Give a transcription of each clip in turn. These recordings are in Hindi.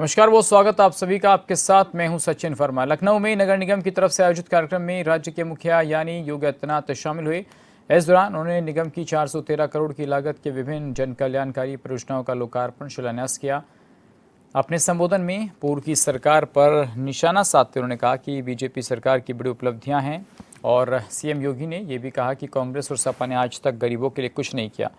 नमस्कार, वो स्वागत आप सभी का। आपके साथ मैं हूं सचिन वर्मा। लखनऊ में नगर निगम की तरफ से आयोजित कार्यक्रम में राज्य के मुखिया यानी योगी आदित्यनाथ शामिल हुए। इस दौरान उन्होंने निगम की 413 करोड़ की लागत के विभिन्न जन कल्याणकारी परियोजनाओं का लोकार्पण शिलान्यास किया। अपने संबोधन में पूर्व की सरकार पर निशाना साधते उन्होंने कहा कि बीजेपी सरकार की बड़ी उपलब्धियां हैं और सीएम योगी ने यह भी कहा कि कांग्रेस और सपा ने आज तक गरीबों के लिए कुछ नहीं किया।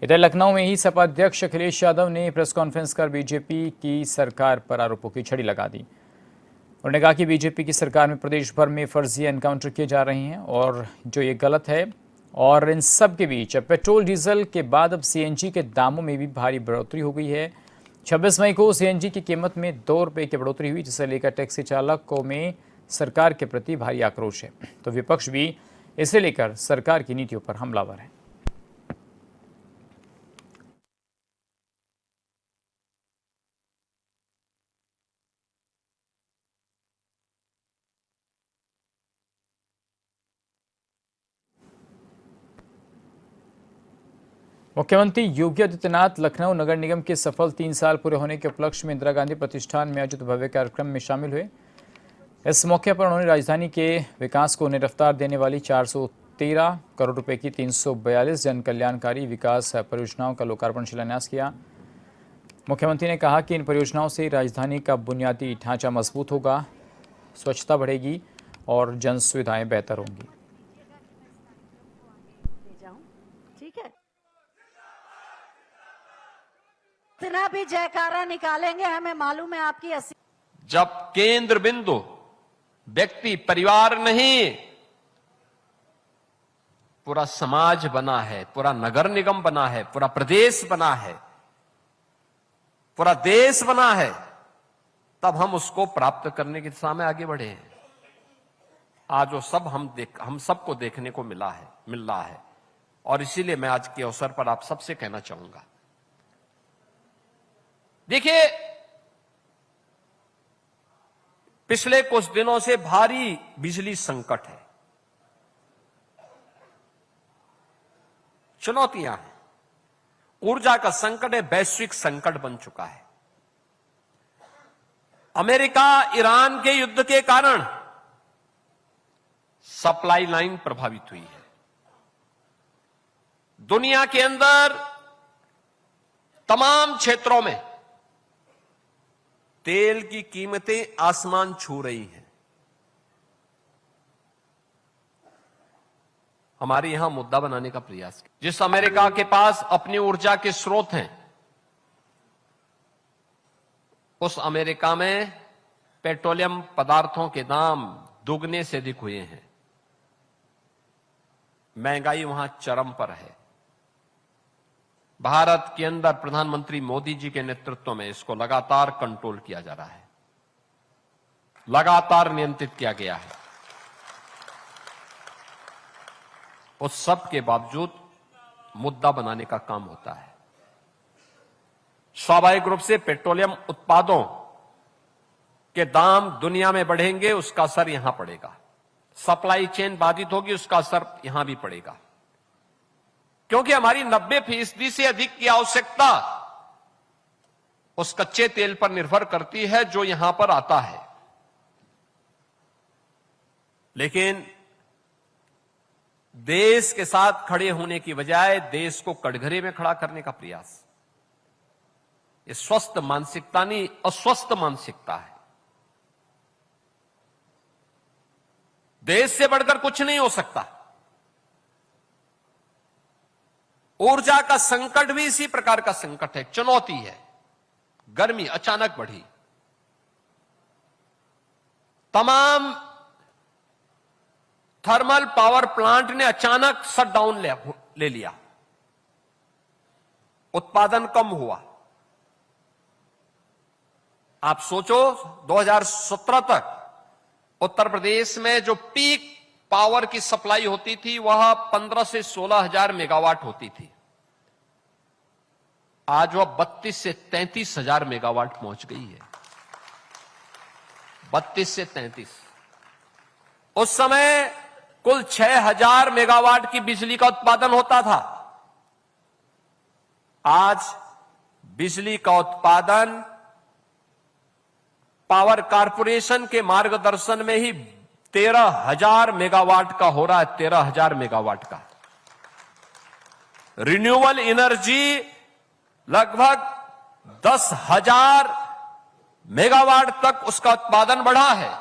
इधर लखनऊ में ही सपा अध्यक्ष अखिलेश यादव ने प्रेस कॉन्फ्रेंस कर बीजेपी की सरकार पर आरोपों की छड़ी लगा दी। उन्होंने कहा कि बीजेपी की सरकार में प्रदेश भर में फर्जी एनकाउंटर किए जा रहे हैं और जो ये गलत है। और इन सब के बीच पेट्रोल डीजल के बाद अब सीएनजी के दामों में भी भारी बढ़ोतरी हो गई है। 26 मई को सीएनजी की कीमत में 2 रुपये की बढ़ोतरी हुई, जिसे लेकर टैक्सी चालकों में सरकार के प्रति भारी आक्रोश है। तो विपक्ष भी इसे लेकर सरकार की नीतियों पर हमलावर है। मुख्यमंत्री योगी आदित्यनाथ लखनऊ नगर निगम के सफल 3 साल पूरे होने के उपलक्ष्य में इंदिरा गांधी प्रतिष्ठान में आयोजित भव्य कार्यक्रम में शामिल हुए। इस मौके पर उन्होंने राजधानी के विकास को नई रफ्तार देने वाली 413 करोड़ रुपए की 342 जन कल्याणकारी विकास परियोजनाओं का लोकार्पण शिलान्यास किया। मुख्यमंत्री ने कहा कि इन परियोजनाओं से राजधानी का बुनियादी ढांचा मजबूत होगा, स्वच्छता बढ़ेगी और जन सुविधाएं बेहतर होंगी। इतना भी जयकारा निकालेंगे, हमें मालूम है आपकी जब केंद्र बिंदु व्यक्ति परिवार नहीं, पूरा समाज बना है, पूरा नगर निगम बना है, पूरा प्रदेश बना है, पूरा देश बना है, तब हम उसको प्राप्त करने की दिशा में आगे बढ़े हैं। आज वो सब हम सबको देखने को मिल रहा है और इसीलिए मैं आज के अवसर पर आप सबसे कहना चाहूंगा, देखिए, पिछले कुछ दिनों से भारी बिजली संकट है, चुनौतियां हैं, ऊर्जा का संकट है, वैश्विक संकट बन चुका है। अमेरिका ईरान के युद्ध के कारण सप्लाई लाइन प्रभावित हुई है। दुनिया के अंदर तमाम क्षेत्रों में तेल की कीमतें आसमान छू रही हैं। हमारे यहां मुद्दा बनाने का प्रयास किया। जिस अमेरिका के पास अपनी ऊर्जा के स्रोत हैं, उस अमेरिका में पेट्रोलियम पदार्थों के दाम दुगने से अधिक हुए हैं। महंगाई वहां चरम पर है। भारत के अंदर प्रधानमंत्री मोदी जी के नेतृत्व में इसको लगातार कंट्रोल किया जा रहा है, लगातार नियंत्रित किया गया है। उस सब के बावजूद मुद्दा बनाने का काम होता है। स्वाभाविक रूप से पेट्रोलियम उत्पादों के दाम दुनिया में बढ़ेंगे, उसका असर यहां पड़ेगा। सप्लाई चेन बाधित होगी, उसका असर यहां भी पड़ेगा, क्योंकि हमारी 90% से अधिक की आवश्यकता उस कच्चे तेल पर निर्भर करती है जो यहां पर आता है। लेकिन देश के साथ खड़े होने की बजाय देश को कटघरे में खड़ा करने का प्रयास, ये स्वस्थ मानसिकता नहीं, अस्वस्थ मानसिकता है। देश से बढ़कर कुछ नहीं हो सकता। ऊर्जा का संकट भी इसी प्रकार का संकट है, चुनौती है। गर्मी अचानक बढ़ी, तमाम थर्मल पावर प्लांट ने अचानक शटडाउन ले लिया, उत्पादन कम हुआ। आप सोचो, 2017 तक उत्तर प्रदेश में जो पीक पावर की सप्लाई होती थी वह 15 से 16 हजार मेगावाट होती थी। आज वह 32 से 33 हजार मेगावाट पहुंच गई है। 32 से 33। उस समय कुल 6000 मेगावाट की बिजली का उत्पादन होता था। आज बिजली का उत्पादन पावर कारपोरेशन के मार्गदर्शन में ही 13,000 मेगावाट का हो रहा है, 13,000 मेगावाट का। रिन्यूएबल एनर्जी लगभग 10,000 मेगावाट तक उसका उत्पादन बढ़ा है,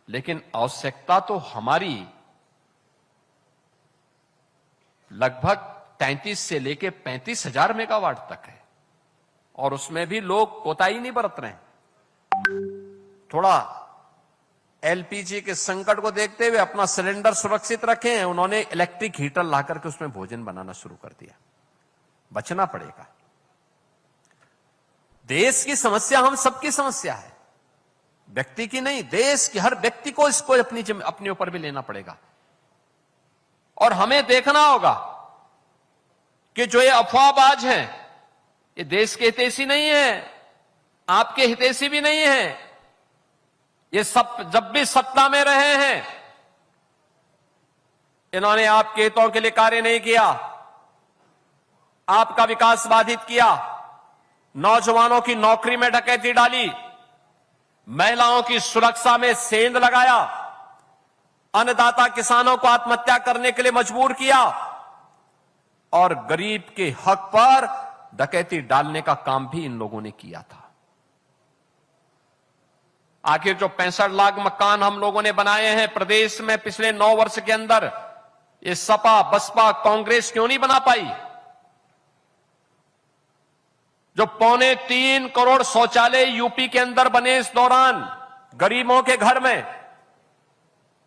लेकिन आवश्यकता तो हमारी लगभग 33 से लेके 35,000 मेगावाट तक है, और उसमें भी लोग कोताही नहीं बरत रहे हैं। थोड़ा एलपीजी के संकट को देखते हुए अपना सिलेंडर सुरक्षित रखे हैं, उन्होंने इलेक्ट्रिक हीटर लाकर के उसमें भोजन बनाना शुरू कर दिया। बचना पड़ेगा। देश की समस्या हम सबकी समस्या है, व्यक्ति की नहीं, देश की। हर व्यक्ति को इसको अपने ऊपर भी लेना पड़ेगा, और हमें देखना होगा कि जो ये अफवाहबाज हैं, ये देश के हितैषी नहीं है, आपके हितैषी भी नहीं है। ये सब जब भी सत्ता में रहे हैं, इन्होंने आपके हितों के लिए कार्य नहीं किया, आपका विकास बाधित किया, नौजवानों की नौकरी में डकैती डाली, महिलाओं की सुरक्षा में सेंध लगाया, अन्नदाता किसानों को आत्महत्या करने के लिए मजबूर किया, और गरीब के हक पर डकैती डालने का काम भी इन लोगों ने किया था। आखिर जो 65 लाख मकान हम लोगों ने बनाए हैं प्रदेश में पिछले 9 वर्ष के अंदर, ये सपा बसपा कांग्रेस क्यों नहीं बना पाई? जो 3.25 करोड़ शौचालय यूपी के अंदर बने इस दौरान गरीबों के घर में,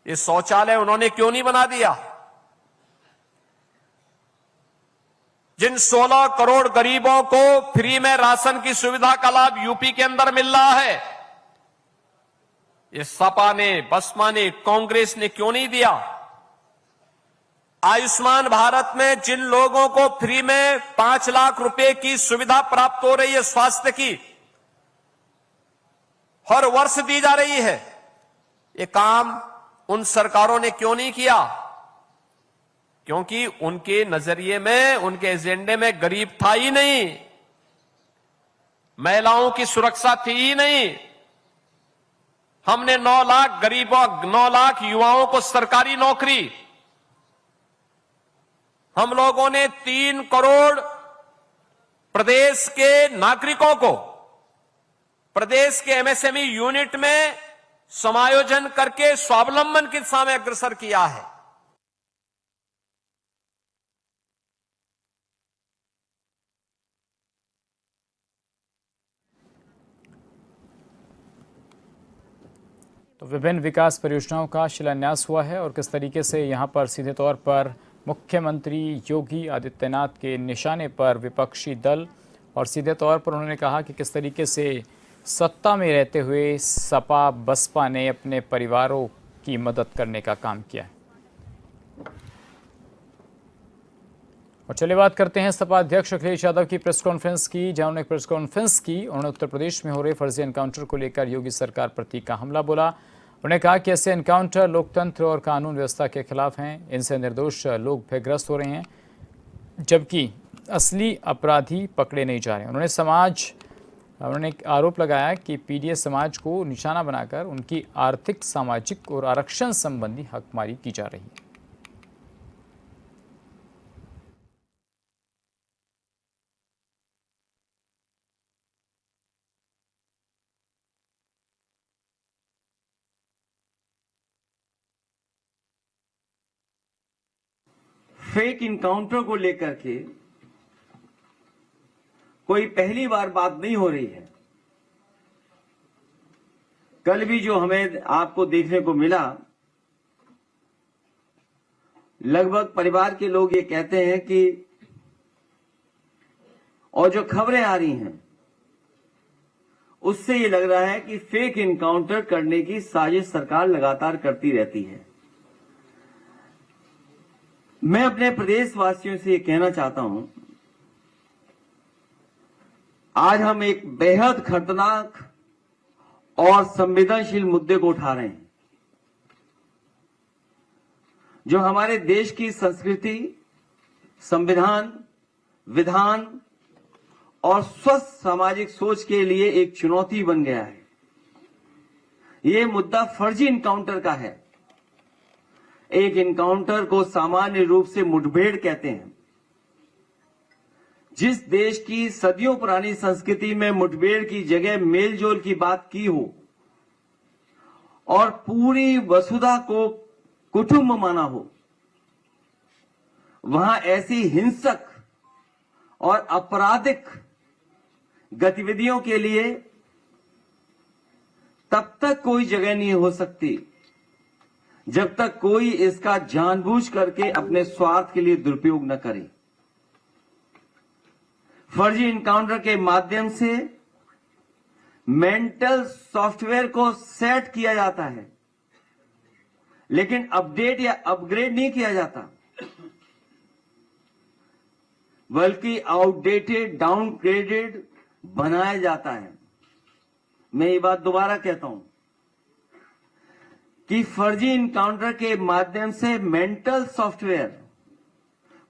ये शौचालय उन्होंने क्यों नहीं बना दिया? जिन 16 करोड़ गरीबों को फ्री में राशन की सुविधा का लाभ यूपी के अंदर मिल रहा है, ये सपा ने, बसपा ने, कांग्रेस ने क्यों नहीं दिया? आयुष्मान भारत में जिन लोगों को फ्री में 5 लाख रुपए की सुविधा प्राप्त हो रही है स्वास्थ्य की, हर वर्ष दी जा रही है, ये काम उन सरकारों ने क्यों नहीं किया? क्योंकि उनके नजरिए में, उनके एजेंडे में गरीब था ही नहीं, महिलाओं की सुरक्षा थी ही नहीं। हमने 9 लाख गरीबों, 9 लाख युवाओं को सरकारी नौकरी, हम लोगों ने 3 करोड़ प्रदेश के नागरिकों को प्रदेश के एमएसएमई यूनिट में समायोजन करके स्वावलंबन की दिशा में अग्रसर किया है। तो विभिन्न विकास परियोजनाओं का शिलान्यास हुआ है, और किस तरीके से यहाँ पर सीधे तौर पर मुख्यमंत्री योगी आदित्यनाथ के निशाने पर विपक्षी दल, और सीधे तौर पर उन्होंने कहा कि किस तरीके से सत्ता में रहते हुए सपा बसपा ने अपने परिवारों की मदद करने का काम किया है। और चलिए बात करते हैं सपा अध्यक्ष अखिलेश यादव की प्रेस कॉन्फ्रेंस की, जहां उन्होंने प्रेस कॉन्फ्रेंस की। उन्होंने उत्तर प्रदेश में हो रहे फर्जी एनकाउंटर को लेकर योगी सरकार पर तीखा हमला बोला। उन्होंने कहा कि ऐसे एनकाउंटर लोकतंत्र और कानून व्यवस्था के खिलाफ हैं, इनसे निर्दोष लोग भयग्रस्त हो रहे हैं, जबकि असली अपराधी पकड़े नहीं जा रहे। उन्होंने एक आरोप लगाया कि पीडीएस समाज को निशाना बनाकर उनकी आर्थिक, सामाजिक और आरक्षण संबंधी हकमारी की जा रही है। फेक इनकाउंटर को लेकर के कोई पहली बार बात नहीं हो रही है। कल भी जो हमें आपको देखने को मिला, लगभग परिवार के लोग ये कहते हैं कि, और जो खबरें आ रही हैं उससे ये लग रहा है कि फेक इनकाउंटर करने की साजिश सरकार लगातार करती रहती है। मैं अपने प्रदेशवासियों से ये कहना चाहता हूं, आज हम एक बेहद खतरनाक और संवेदनशील मुद्दे को उठा रहे हैं, जो हमारे देश की संस्कृति, संविधान, विधान और स्वस्थ सामाजिक सोच के लिए एक चुनौती बन गया है। ये मुद्दा फर्जी इनकाउंटर का है। एक इनकाउंटर को सामान्य रूप से मुठभेड़ कहते हैं। जिस देश की सदियों पुरानी संस्कृति में मुठभेड़ की जगह मेलजोल की बात की हो और पूरी वसुधा को कुटुंब माना हो, वहां ऐसी हिंसक और आपराधिक गतिविधियों के लिए तब तक कोई जगह नहीं हो सकती जब तक कोई इसका जानबूझ करके अपने स्वार्थ के लिए दुरुपयोग न करे। फर्जी इनकाउंटर के माध्यम से मेंटल सॉफ्टवेयर को सेट किया जाता है, लेकिन अपडेट या अपग्रेड नहीं किया जाता, बल्कि आउटडेटेड, डाउनग्रेडेड बनाया जाता है। मैं ये बात दोबारा कहता हूं कि फर्जी इनकाउंटर के माध्यम से मेंटल सॉफ्टवेयर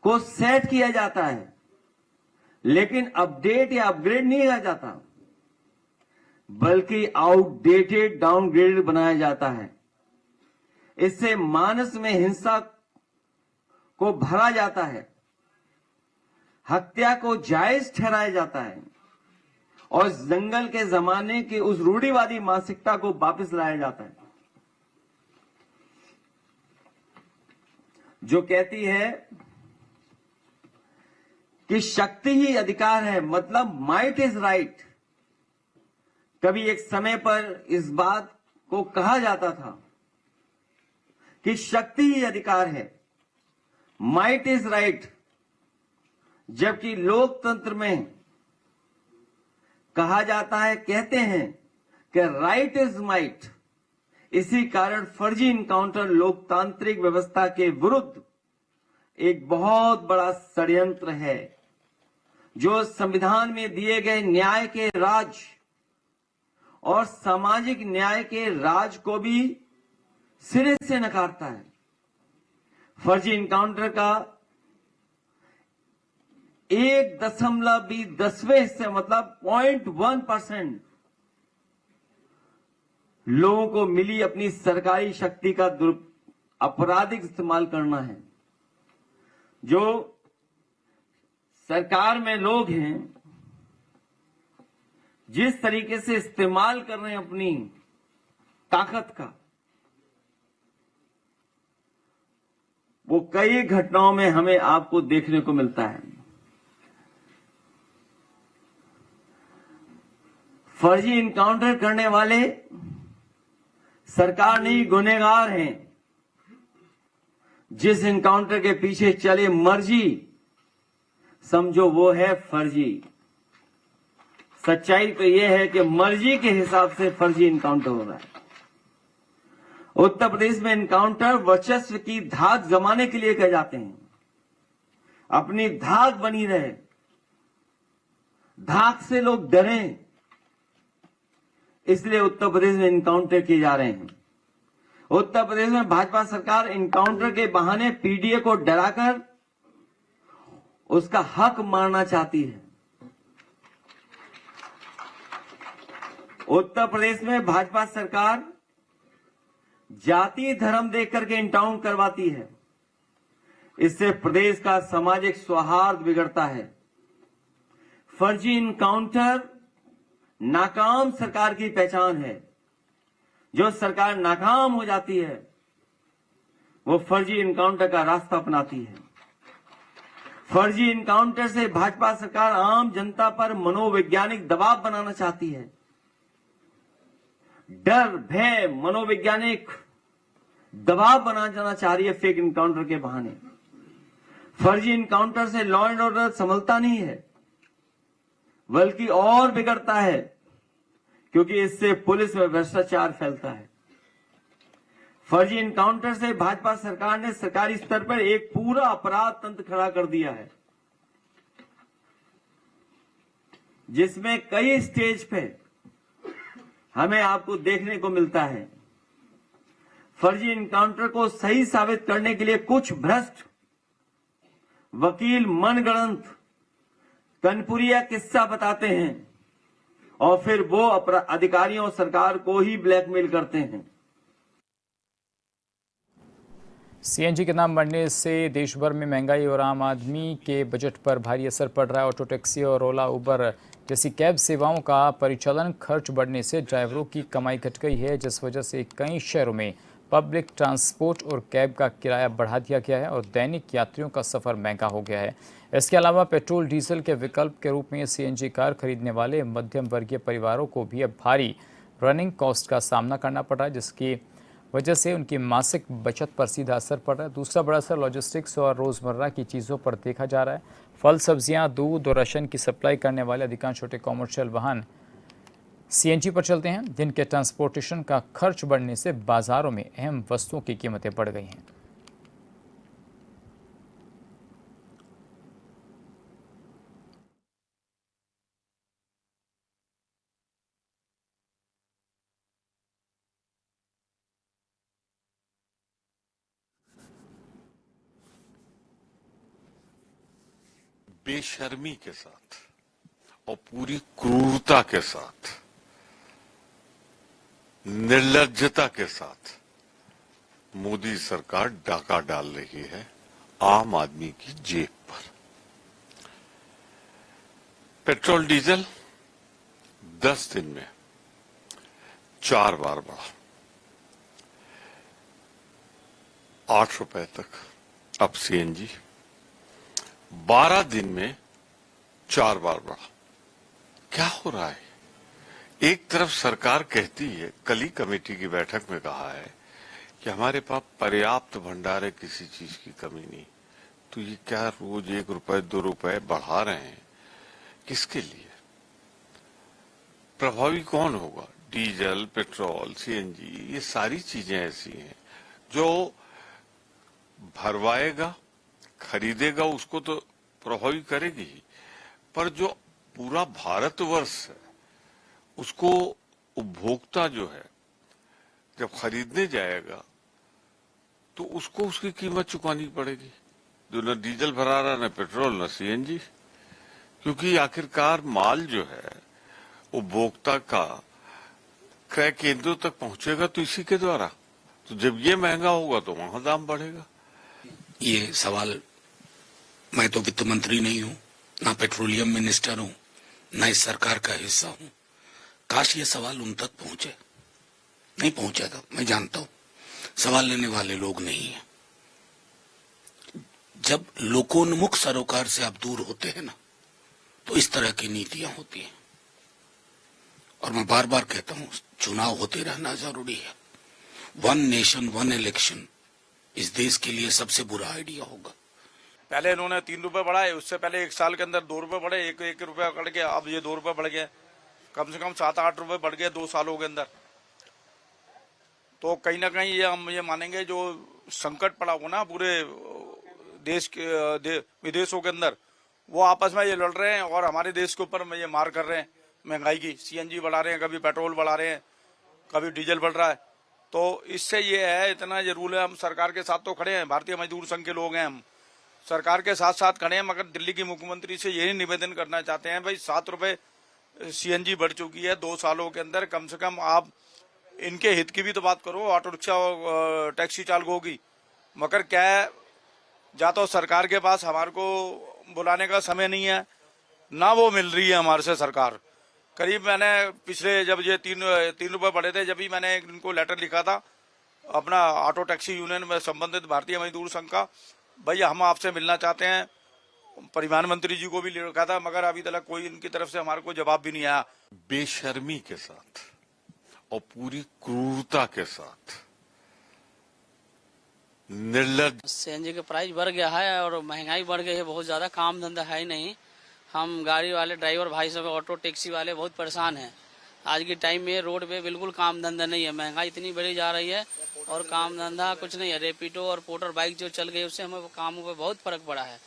को सेट किया जाता है, लेकिन अपडेट या अपग्रेड नहीं किया जाता, बल्कि आउटडेटेड, डाउनग्रेडेड बनाया जाता है। इससे मानस में हिंसा को भरा जाता है, हत्या को जायज ठहराया जाता है और जंगल के जमाने की उस रूढ़िवादी मानसिकता को वापस लाया जाता है जो कहती है कि शक्ति ही अधिकार है, मतलब माइट इज राइट। कभी एक समय पर इस बात को कहा जाता था कि शक्ति ही अधिकार है, माइट इज राइट, जबकि लोकतंत्र में कहा जाता है, कहते हैं कि राइट इज माइट। इसी कारण फर्जी इनकाउंटर लोकतांत्रिक व्यवस्था के विरुद्ध एक बहुत बड़ा षड्यंत्र है, जो संविधान में दिए गए न्याय के राज और सामाजिक न्याय के राज को भी सिरे से नकारता है। फर्जी इनकाउंटर का 1.10वें हिस्से, मतलब 0.1% लोगों को मिली अपनी सरकारी शक्ति का आपराधिक इस्तेमाल करना है। जो सरकार में लोग हैं, जिस तरीके से इस्तेमाल कर रहे हैं अपनी ताकत का, वो कई घटनाओं में हमें आपको देखने को मिलता है। फर्जी इनकाउंटर करने वाले सरकार नहीं, गुनहगार हैं। जिस इनकाउंटर के पीछे चले मर्जी, समझो वो है फर्जी। सच्चाई तो यह है कि मर्जी के हिसाब से फर्जी इनकाउंटर हो रहा है। उत्तर प्रदेश में इनकाउंटर वर्चस्व की धाक जमाने के लिए किए जाते हैं। अपनी धाक बनी रहे, धाक से लोग डरें, इसलिए उत्तर प्रदेश में इनकाउंटर किए जा रहे हैं। उत्तर प्रदेश में भाजपा सरकार इनकाउंटर के बहाने पीडीए को डराकर उसका हक मारना चाहती है। उत्तर प्रदेश में भाजपा सरकार जाति धर्म देख करके इनकाउंटर करवाती है। इससे प्रदेश का सामाजिक सौहार्द बिगड़ता है। फर्जी इनकाउंटर नाकाम सरकार की पहचान है। जो सरकार नाकाम हो जाती है, वो फर्जी इनकाउंटर का रास्ता अपनाती है। फर्जी इनकाउंटर से भाजपा सरकार आम जनता पर मनोवैज्ञानिक दबाव बनाना चाहती है। डर, भय, मनोवैज्ञानिक दबाव बनाना चाह रही है फेक इनकाउंटर के बहाने। फर्जी इनकाउंटर से लॉ एंड ऑर्डर संभलता नहीं है, बल्कि और बिगड़ता है, क्योंकि इससे पुलिस में भ्रष्टाचार फैलता है। फर्जी इनकाउंटर से भाजपा सरकार ने सरकारी स्तर पर एक पूरा अपराध तंत्र खड़ा कर दिया है, जिसमें कई स्टेज पे हमें आपको देखने को मिलता है। फर्जी इनकाउंटर को सही साबित करने के लिए कुछ भ्रष्ट वकील मनगढ़ंत कनपुरिया किस्सा बताते हैं और फिर वो अधिकारियों और सरकार को ही ब्लैकमेल करते हैं। सीएनजी के दाम बढ़ने से देश भर में महंगाई और आम आदमी के बजट पर भारी असर पड़ रहा है। ऑटो टैक्सी और ओला उबर जैसी कैब सेवाओं का परिचालन खर्च बढ़ने से ड्राइवरों की कमाई घट गई है, जिस वजह से कई शहरों में पब्लिक ट्रांसपोर्ट और कैब का किराया बढ़ा दिया गया है और दैनिक यात्रियों का सफ़र महंगा हो गया है। इसके अलावा पेट्रोल डीजल के विकल्प के रूप में सीएनजी कार खरीदने वाले मध्यम वर्गीय परिवारों को भी अब भारी रनिंग कॉस्ट का सामना करना पड़ रहा है, जिसकी वजह से उनकी मासिक बचत पर सीधा असर पड़ रहा है। दूसरा बड़ा असर लॉजिस्टिक्स और रोज़मर्रा की चीज़ों पर देखा जा रहा है। फल, सब्जियां, दूध और राशन की सप्लाई करने वाले अधिकांश छोटे कॉमर्शियल वाहन सीएनजी पर चलते हैं, जिनके ट्रांसपोर्टेशन का खर्च बढ़ने से बाजारों में अहम वस्तुओं की कीमतें बढ़ गई हैं। बेशर्मी के साथ और पूरी क्रूरता के साथ, निर्लज्जता के साथ मोदी सरकार डाका डाल रही है आम आदमी की जेब पर। पेट्रोल डीजल 10 दिन में 4 बार बढ़ा, 8 रुपए तक। अब सीएनजी 12 दिन में 4 बार बढ़ा। क्या हो रहा है? एक तरफ सरकार कहती है, कल ही कमेटी की बैठक में कहा है कि हमारे पास पर्याप्त भंडार है, किसी चीज की कमी नहीं, तो ये क्या रोज 1 रुपए 2 रुपए बढ़ा रहे हैं? किसके लिए? प्रभावी कौन होगा? डीजल, पेट्रोल, सीएनजी, ये सारी चीजें ऐसी हैं जो भरवाएगा, खरीदेगा, उसको तो प्रभावी करेगी ही, पर जो पूरा भारतवर्ष है उसको उपभोक्ता जो है जब खरीदने जाएगा तो उसको उसकी कीमत चुकानी पड़ेगी, जो न डीजल भरा रहा, न पेट्रोल, न सीएनजी। क्योंकि आखिरकार माल जो है उपभोक्ता का क्रय केंद्रों तक पहुंचेगा तो इसी के द्वारा। तो जब ये महंगा होगा तो वहां दाम बढ़ेगा। ये सवाल, मैं तो वित्त मंत्री नहीं हूं, ना पेट्रोलियम मिनिस्टर हूं, ना इस सरकार का हिस्सा हूं। काश ये सवाल उन तक पहुंचे। नहीं पहुंचेगा, मैं जानता हूं। सवाल लेने वाले लोग नहीं है। जब लोकोन्मुख सरोकार से आप दूर होते हैं ना, तो इस तरह की नीतियां होती हैं। और मैं बार बार कहता हूं, चुनाव होते रहना जरूरी है। 1 नेशन 1 इलेक्शन इस देश के लिए सबसे बुरा आइडिया होगा। पहले इन्होंने 3 रुपए बढ़ाए, उससे पहले 1 साल के अंदर 2 रुपए बढ़े, एक रुपया बढ़ गया, अब ये 2 रुपए बढ़ गया, कम से कम 7-8 रुपए बढ़ गए 2 सालों के अंदर। तो कहीं ना कहीं ये हम ये मानेंगे, जो संकट पड़ा हो ना पूरे देश के विदेशों के अंदर, वो आपस में ये लड़ रहे हैं और हमारे देश के ऊपर ये मार कर रहे हैं महंगाई की। सीएनजी बढ़ा रहे हैं, कभी पेट्रोल बढ़ा रहे हैं, कभी डीजल बढ़ रहा है। तो इससे ये है, इतना ये रूल है। हम सरकार के साथ तो खड़े हैं, भारतीय मजदूर संघ के लोग हैं, हम सरकार के साथ साथ खड़े हैं, मगर दिल्ली की मुख्यमंत्री से यही निवेदन करना चाहते हैं, भाई 7 रुपए सीएनजी बढ़ चुकी है 2 सालों के अंदर, कम से कम आप इनके हित की भी तो बात करो, ऑटो रिक्शा और टैक्सी चालकों की। मगर क्या है, या तो सरकार के पास हमारे को बुलाने का समय नहीं है, ना वो मिल रही है हमारे से सरकार। करीब मैंने पिछले जब ये 3 रुपए बढ़े थे, जब भी मैंने इनको लेटर लिखा था अपना ऑटो टैक्सी यूनियन में संबंधित भारतीय मजदूर संघ का, भैया हम आपसे मिलना चाहते हैं। परिवहन मंत्री जी को भी लिखा था, मगर अभी तक कोई इनकी तरफ से हमारे को जवाब भी नहीं आया। बेशर्मी के साथ और पूरी क्रूरता के साथ, निर्लज्ज। सीएनजी का प्राइस बढ़ गया है और महंगाई बढ़ गई है, बहुत ज्यादा, काम धंधा है ही नहीं। हम गाड़ी वाले ड्राइवर भाई सब, ऑटो टैक्सी वाले बहुत परेशान हैं। आज के टाइम में रोड पे बिल्कुल काम धंधा नहीं है, महंगाई इतनी बढ़ी जा रही है और काम धंधा कुछ नहीं है। रेपिडो और पोर्टर बाइक जो चल गई, उससे हमें कामों पे बहुत फर्क पड़ा है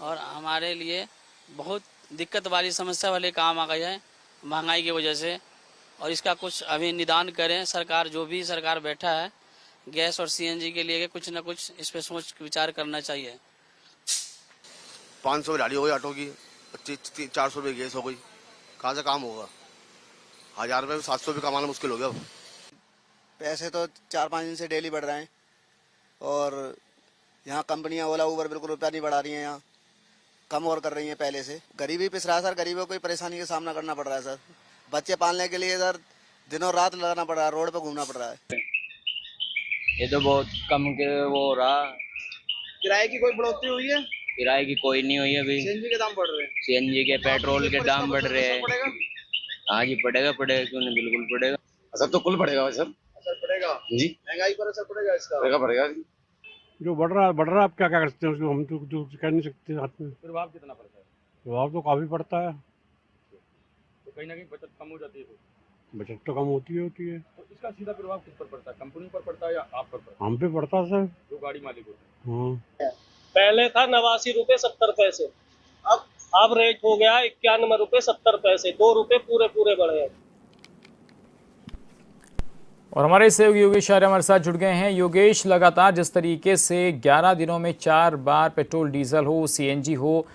और हमारे लिए बहुत दिक्कत वाली समस्या वाले काम आ गए हैं महंगाई की वजह से। और इसका कुछ अभी निदान करें सरकार, जो भी सरकार बैठा है गैस और सीएनजी के लिए, कुछ न कुछ इस पे सोच विचार करना चाहिए। 500 गाड़ी हो गई ऑटो की, 400 रुपये गैस हो गई, कहाँ से काम होगा? 1000 रुपये 700 भी कमाना मुश्किल हो गया अब। पैसे तो 4-5 दिन से डेली बढ़ रहे हैं और यहाँ कंपनियां ओला उबर बिल्कुल रुपया नहीं बढ़ा रही हैं, यहाँ कम और कर रही हैं पहले से। गरीबी पिस रहा है सर, गरीबों को परेशानी का सामना करना पड़ रहा है सर। बच्चे पालने के लिए सर दिनों रात लगाना पड़ रहा है, रोड पे घूमना पड़ रहा है। ये तो बहुत कम के वो हो रहा। किराए की कोई बढ़ोतरी हुई है? किराए की कोई नहीं हुई है अभी। सीएनजी के दाम बढ़ रहे हैं। सीएनजी के, पेट्रोल के दाम बढ़ रहे हैं। हाँ जी, पड़ेगा क्यों नहीं, बिल्कुल पड़ेगा। असर तो कुल पड़ेगा सर। असर पड़ेगा जी, महंगाई पर असर पड़ेगा इसका। पड़ेगा। जो बढ़ रहा है, आप क्या करते हैं उसको, हम तो कह नहीं सकते हाथ में। प्रभाव कितना पड़ता है? प्रभाव तो काफी पड़ता है, तो कहीं ना कहीं बचत कम हो जाती है। बचत तो कम होती है। तो इसका सीधा प्रभाव किस पर पड़ता है? कंपनी पर पड़ता है या आप पर पड़ता हम पे पड़ता है सर। जो गाड़ी मालिक होते हैं? हाँ, पहले था 89 रुपए 70 पैसे, अब रेट हो गया 91 रुपए 70 पैसे, 2 रुपए पूरे बढ़े हैं। और हमारे सहयोगी योगेश आर्य हमारे साथ जुड़ गए हैं। योगेश, लगातार जिस तरीके से 11 दिनों में 4 बार पेट्रोल डीजल हो, सीएनजी हो,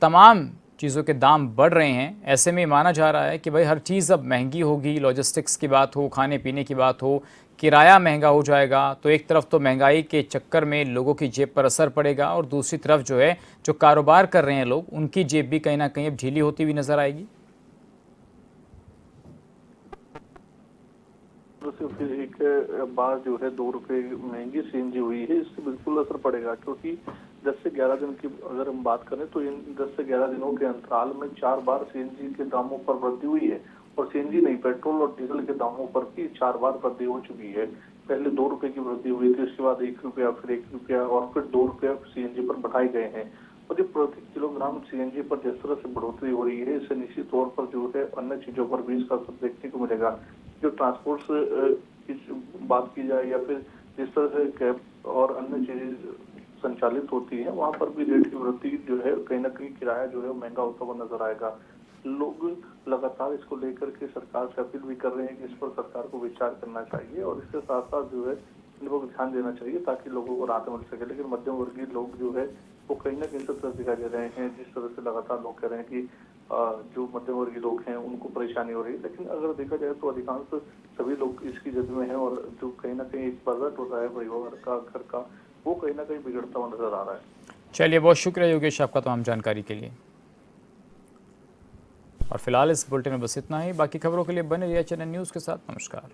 तमाम चीज़ों के दाम बढ़ रहे हैं, ऐसे में माना जा रहा है कि भाई हर चीज़ अब महंगी होगी। लॉजिस्टिक्स की बात हो, खाने पीने की बात हो, किराया महंगा हो जाएगा। तो एक तरफ तो महंगाई के चक्कर में लोगों की जेब पर असर पड़ेगा और दूसरी तरफ जो है, जो कारोबार कर रहे हैं लोग, उनकी जेब भी कहीं ना कहीं अब ढीली होती हुई नजर आएगी। फिर एक बार जो है 2 रुपए महंगी सीएनजी हुई है, इससे बिल्कुल असर पड़ेगा, क्योंकि 10 से 11 दिन की अगर हम बात करें तो इन 10 से 11 दिनों के अंतराल में 4 बार सीएनजी के दामों पर वृद्धि हुई है। और सीएनजी नहीं, पेट्रोल और डीजल के दामों पर भी 4 बार वृद्धि हो चुकी है। पहले 2 रुपए की वृद्धि हुई थी, उसके बाद 1 रुपया, फिर 1 रुपया और फिर 2 रुपया सीएनजी पर बढ़ाए गए हैं। और ये प्रति किलोग्राम सीएनजी पर जिस तरह से बढ़ोतरी हो रही है, इससे निश्चित तौर पर जो है अन्य चीजों पर भी इसका असर देखने को मिलेगा। जो ट्रांसपोर्ट की बात की जाए या फिर जिस तरह से कैब और अन्य चीजें संचालित होती है, वहां पर भी रेट की वृद्धि जो है, कहीं ना कहीं किराया जो है महंगा होता हुआ नजर आएगा। लोग लगातार इसको लेकर के सरकार से अपील भी कर रहे हैं कि इस पर सरकार को विचार करना चाहिए और इसके साथ साथ जो है इन पर ध्यान देना चाहिए ताकि लोगों को राहत मिल सके। लेकिन मध्यम वर्गीय लोग जो है वो कहीं ना कहीं सब तरह दिखाई दे रहे हैं, जिस तरह से लगातार लोग कह रहे हैं कि जो मध्यम वर्गीय लोग हैं उनको परेशानी हो रही है। लेकिन अगर देखा जाए तो अधिकांश सभी लोग इसकी जद में हैं और जो कहीं ना कहीं एक बजट होता है परिवार का, घर का, वो कहीं ना कहीं बिगड़ता हुआ नजर आ रहा है। चलिए, बहुत शुक्रिया योगेश आपका तमाम जानकारी के लिए। और फिलहाल इस बुलेटिन में बस इतना ही। बाकी खबरों के लिए बने रहिए चैनल न्यूज़ के साथ। नमस्कार।